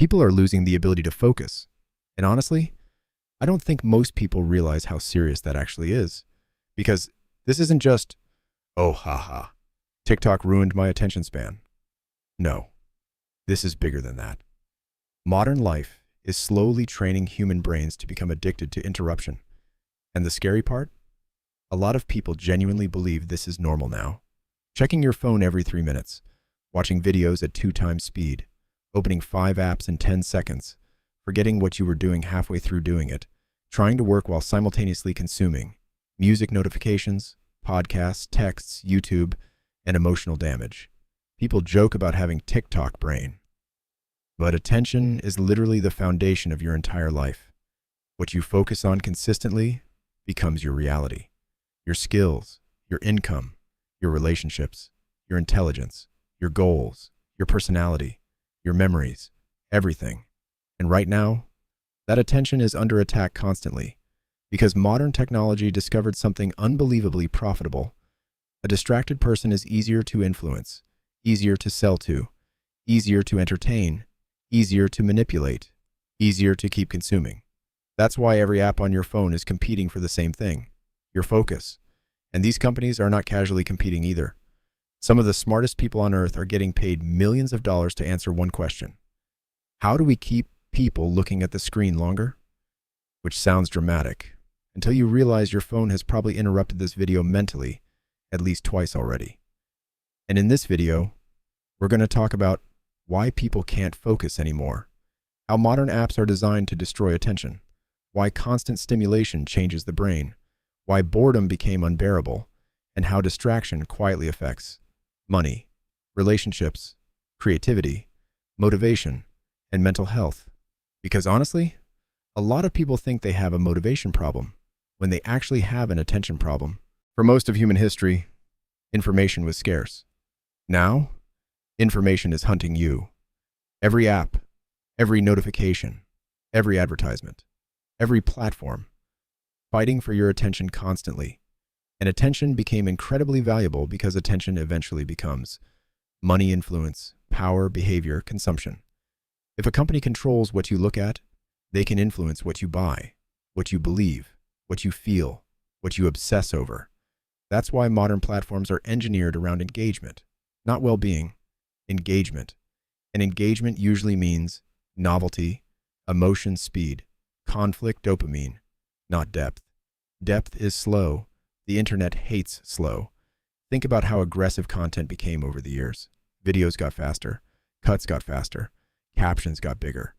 People are losing the ability to focus. And honestly, I don't think most people realize how serious that actually is. Because this isn't just, oh, haha, TikTok ruined my attention span. No, this is bigger than that. Modern life is slowly training human brains to become addicted to interruption. And the scary part? A lot of people genuinely believe this is normal now. Checking your phone every 3 minutes, watching videos at 2 times speed, opening 5 apps in 10 seconds, forgetting what you were doing halfway through doing it, trying to work while simultaneously consuming music notifications, podcasts, texts, YouTube, and emotional damage. People joke about having TikTok brain. But attention is literally the foundation of your entire life. What you focus on consistently becomes your reality. Your skills, your income, your relationships, your intelligence, your goals, your personality, your memories, everything. And right now, that attention is under attack constantly because modern technology discovered something unbelievably profitable. A distracted person is easier to influence, easier to sell to, easier to entertain, easier to manipulate, easier to keep consuming. That's why every app on your phone is competing for the same thing, your focus. And these companies are not casually competing either. Some of the smartest people on earth are getting paid millions of dollars to answer one question. How do we keep people looking at the screen longer? Which sounds dramatic, until you realize your phone has probably interrupted this video mentally at least twice already. And in this video, we're going to talk about why people can't focus anymore, how modern apps are designed to destroy attention, why constant stimulation changes the brain, why boredom became unbearable, and how distraction quietly affects money, relationships, creativity, motivation, and mental health. Because honestly, a lot of people think they have a motivation problem when they actually have an attention problem. For most of human history, information was scarce. Now, information is hunting you. Every app, every notification, every advertisement, every platform, fighting for your attention constantly. And attention became incredibly valuable because attention eventually becomes money, influence, power, behavior, consumption. If a company controls what you look at, they can influence what you buy, what you believe, what you feel, what you obsess over. That's why modern platforms are engineered around engagement, not well-being, engagement. And engagement usually means novelty, emotion, speed, conflict, dopamine, not depth. Depth is slow. The internet hates slow. Think about how aggressive content became over the years. Videos got faster, cuts got faster, captions got bigger,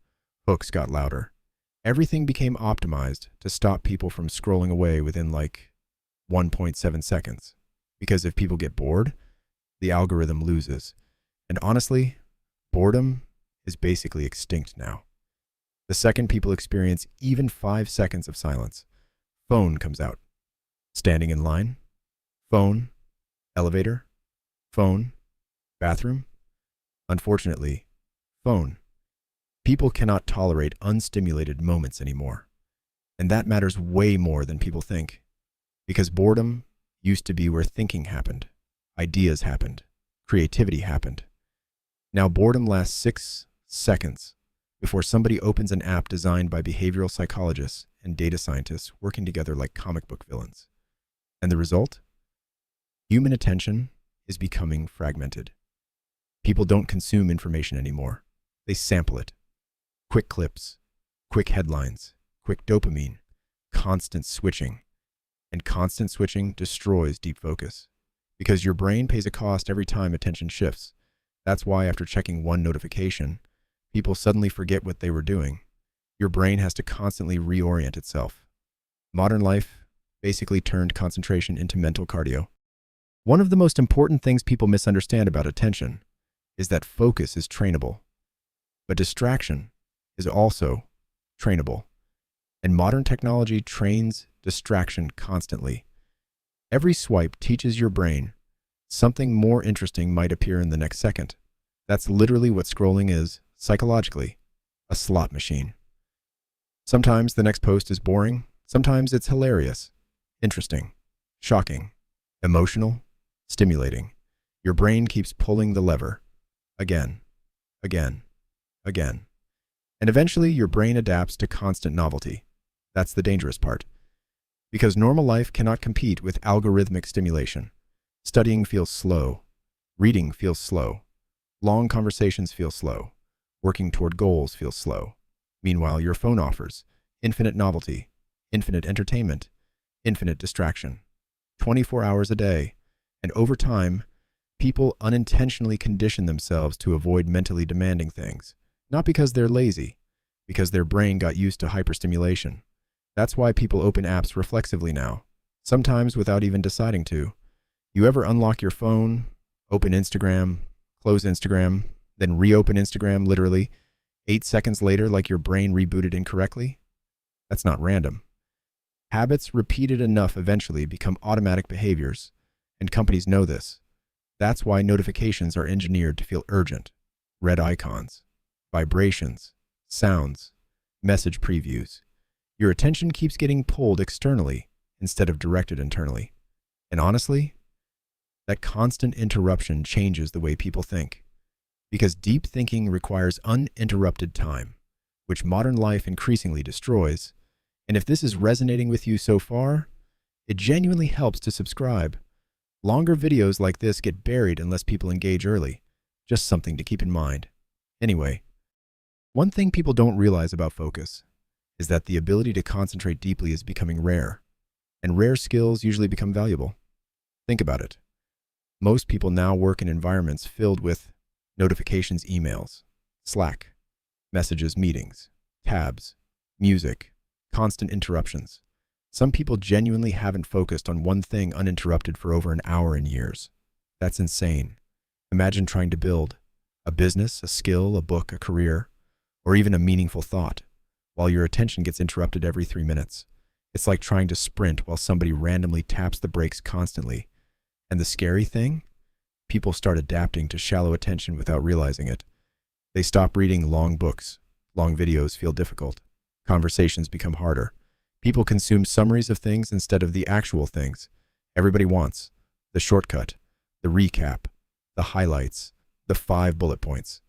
hooks got louder. Everything became optimized to stop people from scrolling away within like 1.7 seconds. Because if people get bored, the algorithm loses. And honestly, boredom is basically extinct now. The second people experience even 5 seconds of silence, phone comes out. Standing in line, phone, elevator, phone, bathroom. Unfortunately, phone. People cannot tolerate unstimulated moments anymore. And that matters way more than people think. Because boredom used to be where thinking happened, ideas happened, creativity happened. Now boredom lasts 6 seconds before somebody opens an app designed by behavioral psychologists and data scientists working together like comic book villains. And the result? Human attention is becoming fragmented. People don't consume information anymore. They sample it. Quick clips, quick headlines, quick dopamine, constant switching. And constant switching destroys deep focus. Because your brain pays a cost every time attention shifts. That's why after checking one notification, people suddenly forget what they were doing. Your brain has to constantly reorient itself. Modern life basically turned concentration into mental cardio. One of the most important things people misunderstand about attention is that focus is trainable, but distraction is also trainable. And modern technology trains distraction constantly. Every swipe teaches your brain something more interesting might appear in the next second. That's literally what scrolling is, psychologically, a slot machine. Sometimes the next post is boring, sometimes it's hilarious, interesting, shocking, emotional, stimulating. Your brain keeps pulling the lever again, again, again. And eventually, your brain adapts to constant novelty. That's the dangerous part. Because normal life cannot compete with algorithmic stimulation. Studying feels slow. Reading feels slow. Long conversations feel slow. Working toward goals feels slow. Meanwhile, your phone offers infinite novelty, infinite entertainment, infinite distraction, 24 hours a day. And over time, people unintentionally condition themselves to avoid mentally demanding things. Not because they're lazy, because their brain got used to hyperstimulation. That's why people open apps reflexively now, sometimes without even deciding to. You ever unlock your phone, open Instagram, close Instagram, then reopen Instagram literally 8 seconds later like your brain rebooted incorrectly? That's not random. Habits repeated enough eventually become automatic behaviors, and companies know this. That's why notifications are engineered to feel urgent. Red icons, vibrations, sounds, message previews. Your attention keeps getting pulled externally instead of directed internally. And honestly, that constant interruption changes the way people think. Because deep thinking requires uninterrupted time, which modern life increasingly destroys. And if this is resonating with you so far, it genuinely helps to subscribe. Longer videos like this get buried unless people engage early. Just something to keep in mind. Anyway, one thing people don't realize about focus is that the ability to concentrate deeply is becoming rare, and rare skills usually become valuable. Think about it. Most people now work in environments filled with notifications, emails, Slack, messages, meetings, tabs, music, constant interruptions. Some people genuinely haven't focused on one thing uninterrupted for over an hour in years. That's insane. Imagine trying to build a business, a skill, a book, a career, or even a meaningful thought, while your attention gets interrupted every 3 minutes. It's like trying to sprint while somebody randomly taps the brakes constantly. And the scary thing? People start adapting to shallow attention without realizing it. They stop reading long books. Long videos feel difficult. Conversations become harder. People consume summaries of things instead of the actual things everybody wants. The shortcut, the recap, the highlights, the 5 bullet points.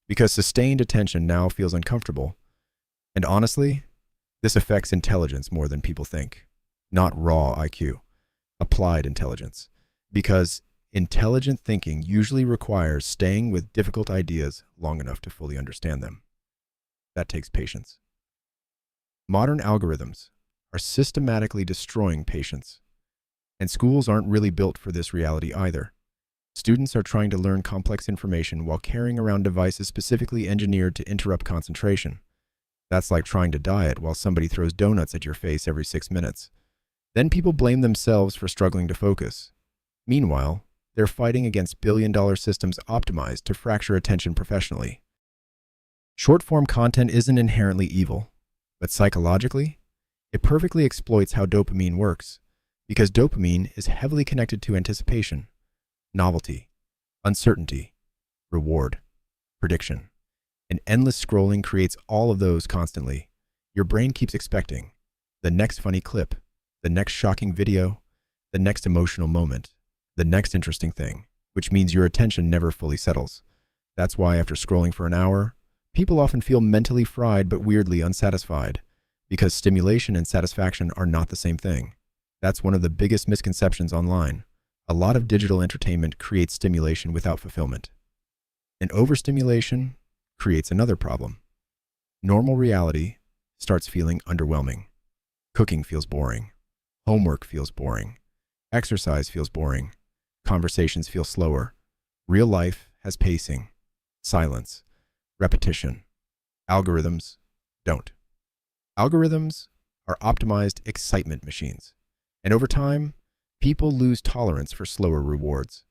Because sustained attention now feels uncomfortable. And honestly, this affects intelligence more than people think. Not raw IQ, applied intelligence. Because intelligent thinking usually requires staying with difficult ideas long enough to fully understand them. That takes patience. Modern algorithms are systematically destroying patience. And schools aren't really built for this reality either. Students are trying to learn complex information while carrying around devices specifically engineered to interrupt concentration. That's like trying to diet while somebody throws donuts at your face every 6 minutes. Then people blame themselves for struggling to focus. Meanwhile, they're fighting against billion-dollar systems optimized to fracture attention professionally. Short-form content isn't inherently evil, but psychologically, it perfectly exploits how dopamine works, because dopamine is heavily connected to anticipation, novelty, uncertainty, reward, prediction. And endless scrolling creates all of those constantly. Your brain keeps expecting the next funny clip, the next shocking video, the next emotional moment, the next interesting thing, which means your attention never fully settles. That's why after scrolling for an hour, people often feel mentally fried but weirdly unsatisfied, because stimulation and satisfaction are not the same thing. That's one of the biggest misconceptions online. A lot of digital entertainment creates stimulation without fulfillment. And overstimulation creates another problem. Normal reality starts feeling underwhelming. Cooking feels boring. Homework feels boring. Exercise feels boring. Conversations feel slower. Real life has pacing, silence, repetition. Algorithms don't. Algorithms are optimized excitement machines. And over time, people lose tolerance for slower rewards.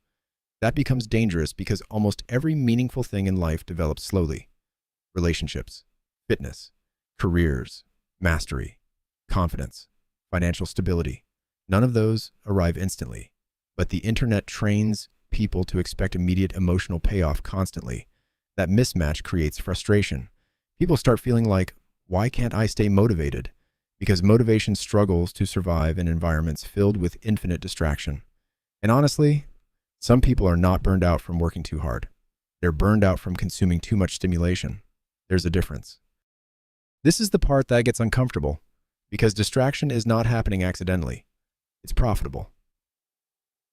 That becomes dangerous because almost every meaningful thing in life develops slowly. Relationships, fitness, careers, mastery, confidence, financial stability. None of those arrive instantly. But the internet trains people to expect immediate emotional payoff constantly. That mismatch creates frustration. People start feeling like, why can't I stay motivated? Because motivation struggles to survive in environments filled with infinite distraction. And honestly, some people are not burned out from working too hard. They're burned out from consuming too much stimulation. There's a difference. This is the part that gets uncomfortable because distraction is not happening accidentally. It's profitable.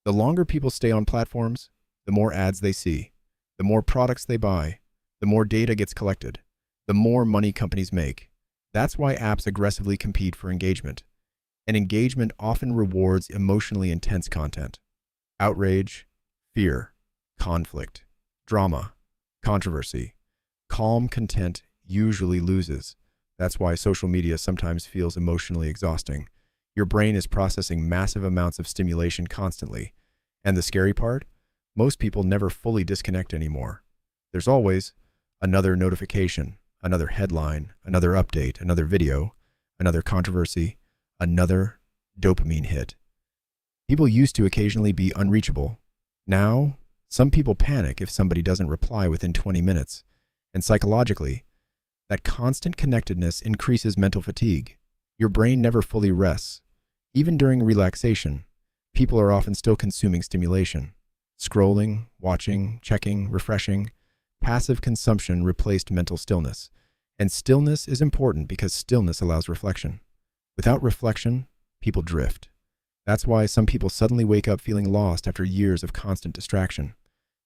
The longer people stay on platforms, the more ads they see, the more products they buy, the more data gets collected, the more money companies make. That's why apps aggressively compete for engagement. And engagement often rewards emotionally intense content. Outrage, fear, conflict, drama, controversy. Calm content usually loses. That's why social media sometimes feels emotionally exhausting. Your brain is processing massive amounts of stimulation constantly. And the scary part? Most people never fully disconnect anymore. There's always another notification, another headline, another update, another video, another controversy, another dopamine hit. People used to occasionally be unreachable. Now, some people panic if somebody doesn't reply within 20 minutes. And psychologically, that constant connectedness increases mental fatigue. Your brain never fully rests. Even during relaxation, people are often still consuming stimulation. Scrolling, watching, checking, refreshing. Passive consumption replaced mental stillness. And stillness is important because stillness allows reflection. Without reflection, people drift. That's why some people suddenly wake up feeling lost after years of constant distraction.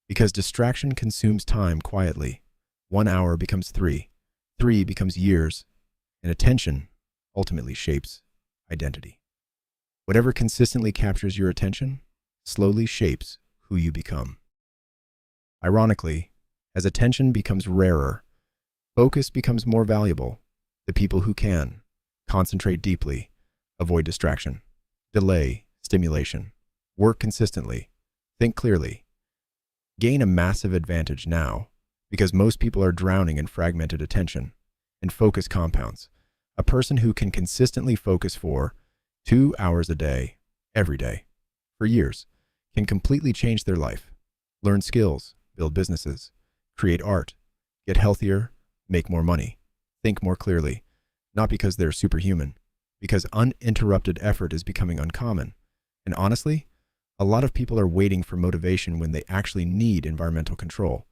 Because distraction consumes time quietly. 1 hour becomes 3. 3 becomes years. And attention ultimately shapes identity. Whatever consistently captures your attention slowly shapes who you become. Ironically, as attention becomes rarer, focus becomes more valuable. The people who can concentrate deeply, avoid distraction, delay stimulation, work consistently, think clearly, gain a massive advantage now because most people are drowning in fragmented attention and focus compounds. A person who can consistently focus for 2 hours a day, every day, for years, can completely change their life, learn skills, build businesses, create art, get healthier, make more money, think more clearly, not because they're superhuman, because uninterrupted effort is becoming uncommon. And honestly, a lot of people are waiting for motivation when they actually need environmental control,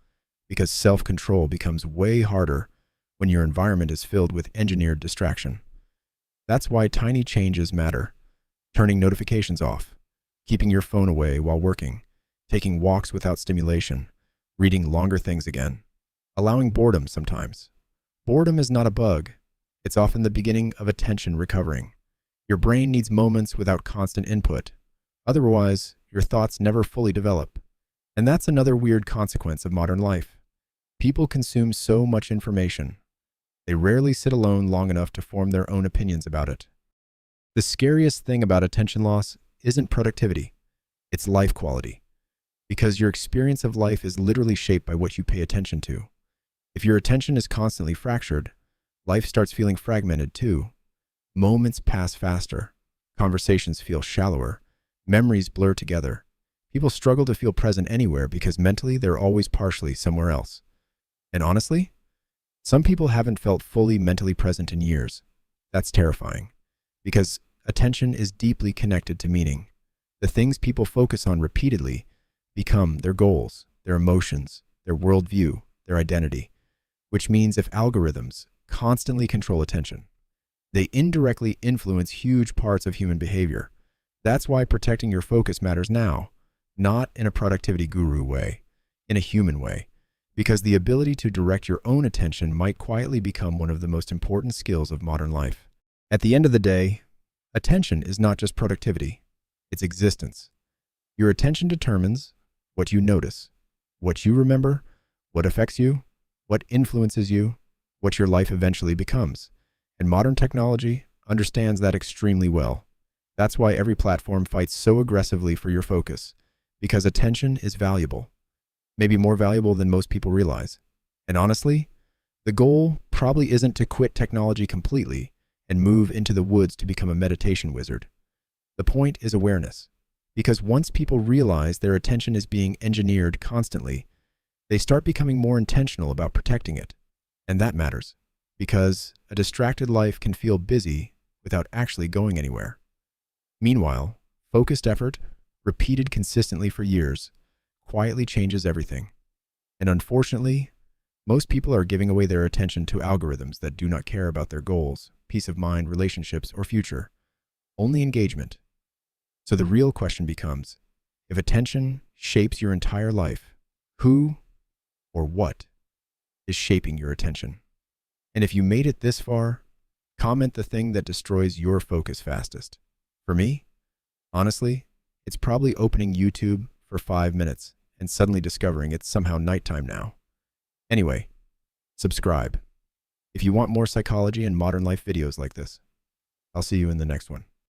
because self-control becomes way harder when your environment is filled with engineered distraction. That's why tiny changes matter. Turning notifications off, keeping your phone away while working, taking walks without stimulation, reading longer things again, allowing boredom sometimes. Boredom is not a bug. It's often the beginning of attention recovering. Your brain needs moments without constant input. Otherwise, your thoughts never fully develop. And that's another weird consequence of modern life. People consume so much information. They rarely sit alone long enough to form their own opinions about it. The scariest thing about attention loss isn't productivity. It's life quality. Because your experience of life is literally shaped by what you pay attention to. If your attention is constantly fractured, life starts feeling fragmented too. Moments pass faster. Conversations feel shallower. Memories blur together. People struggle to feel present anywhere because mentally they're always partially somewhere else. And honestly, some people haven't felt fully mentally present in years. That's terrifying, because attention is deeply connected to meaning. The things people focus on repeatedly become their goals, their emotions, their worldview, their identity, which means if algorithms constantly control attention, they indirectly influence huge parts of human behavior. That's why protecting your focus matters now, not in a productivity guru way, in a human way, because the ability to direct your own attention might quietly become one of the most important skills of modern life. At the end of the day, attention is not just productivity, it's existence. Your attention determines what you notice, what you remember, what affects you, what influences you, what your life eventually becomes. And modern technology understands that extremely well. That's why every platform fights so aggressively for your focus, because attention is valuable, maybe more valuable than most people realize. And honestly, the goal probably isn't to quit technology completely and move into the woods to become a meditation wizard. The point is awareness, because once people realize their attention is being engineered constantly, they start becoming more intentional about protecting it. And that matters, because a distracted life can feel busy without actually going anywhere. Meanwhile, focused effort, repeated consistently for years, quietly changes everything. And unfortunately, Most people are giving away their attention to algorithms that do not care about their goals, peace of mind, relationships, or future. Only engagement. So the real question becomes, if attention shapes your entire life, who or what is shaping your attention? And if you made it this far, comment the thing that destroys your focus fastest. For me, honestly, it's probably opening YouTube for 5 minutes and suddenly discovering it's somehow nighttime now. Anyway, subscribe if you want more psychology and modern life videos like this. I'll see you in the next one.